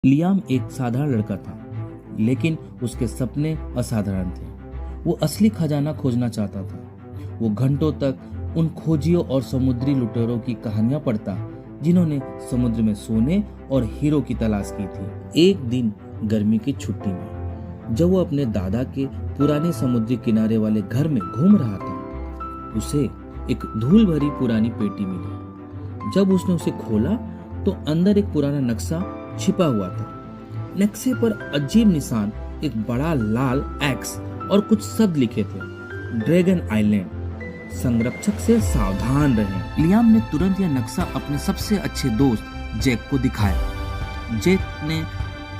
Liam एक साधारण लड़का था, लेकिन उसके सपने असाधारण थे। वो असली खजाना खोजना चाहता था। वो घंटों तक उन खोजियों और समुद्री लुटेरों की कहानियां पढ़ता, जिन्होंने समुद्र में सोने और हीरो की तलाश की थी। एक दिन गर्मी की छुट्टी में जब वो अपने दादा के पुराने समुद्री किनारे वाले घर में घूम रहा था, उसे एक धूल भरी पुरानी पेटी मिली। जब उसने उसे खोला तो अंदर एक पुराना नक्शा छिपा हुआ था। नक्शे पर अजीब निशान, एक बड़ा लाल एक्स और कुछ शब्द लिखे थे। ड्रैगन आइलैंड, संरक्षक से सावधान रहें। लियाम ने तुरंत यह नक्शा अपने सबसे अच्छे दोस्त जैक को दिखाया। जैक ने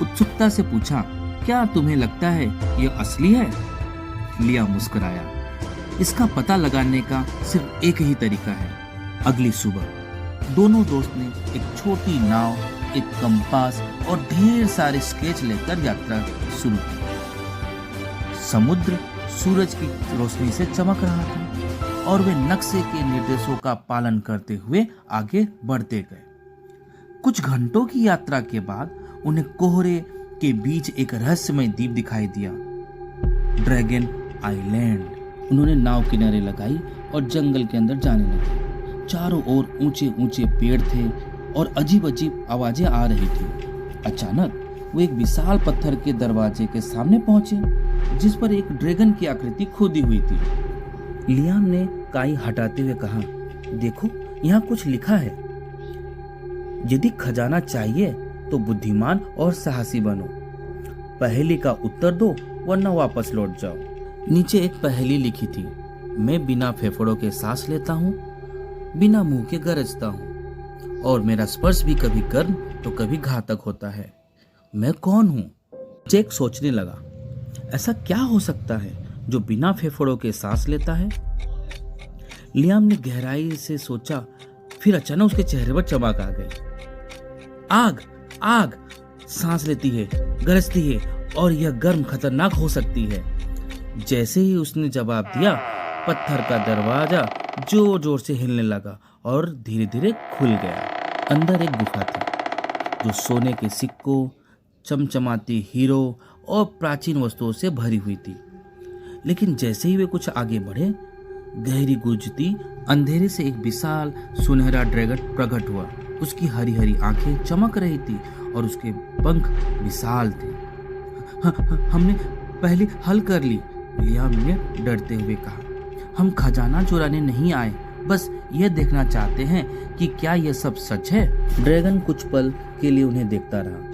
उत्सुकता से पूछा, क्या तुम्हें लगता है यह असली है? लियाम मुस्कुराया। इसका पता लगाने का सिर्फ एक ही तरीका है। अगली सुबह दोनों दोस्त ने एक छोटी नाव, एक कंपास और ढेर सारे स्केच लेकर यात्रा शुरू की। समुद्र सूरज की रोशनी से चमक रहा था और वे नक्शे के निर्देशों का पालन करते हुए आगे बढ़ते गए। कुछ घंटों की यात्रा के बाद उन्हें कोहरे के बीच एक रहस्यमय द्वीप दिखाई दिया, ड्रैगन आइलैंड। उन्होंने नाव किनारे लगाई और जंगल के अंदर जाने लगे। चारों ओर ऊंचे ऊंचे पेड़ थे और अजीब अजीब आवाजें आ रही थी। अचानक वो एक विशाल पत्थर के दरवाजे के सामने पहुंचे, जिस पर एक ड्रैगन की आकृति खोदी हुई थी। लियाम ने काई हटाते हुए कहा, देखो, यहाँ कुछ लिखा है। यदि खजाना चाहिए तो बुद्धिमान और साहसी बनो। पहेली का उत्तर दो, वरना वापस लौट जाओ। नीचे एक पहेली लिखी थी, मैं बिना फेफड़ों के सांस लेता हूँ, बिना मुंह के गरजता हूँ, और मेरा स्पर्श भी कभी गर्म तो कभी घातक होता है। मैं कौन हूँ? जैक सोचने लगा, ऐसा क्या हो सकता है जो बिना फेफड़ों के सांस लेता है? लियाम ने गहराई से सोचा, फिर अचानक उसके चेहरे पर चमक आ गई। आग, आग सांस लेती है, गरजती है और यह गर्म खतरनाक हो सकती है। जैसे ही उसने जवाब दिया, पत्थर का दरवाजा जोर जोर से हिलने लगा और धीरे धीरे खुल गया। अंदर एक गुफा थी जो सोने के सिक्कों, चमचमाती हीरो और प्राचीन वस्तुओं से भरी हुई थी। लेकिन जैसे ही वे कुछ आगे बढ़े, गहरी गुंजती अंधेरे से एक विशाल सुनहरा ड्रैगन प्रकट हुआ। उसकी हरी हरी आंखें चमक रही थी और उसके पंख विशाल थे। हमने पहले हल कर ली, लियाम ने डरते हुए कहा। हम खजाना चुराने नहीं आए, बस यह देखना चाहते हैं कि क्या यह सब सच है। ड्रैगन कुछ पल के लिए उन्हें देखता रहा,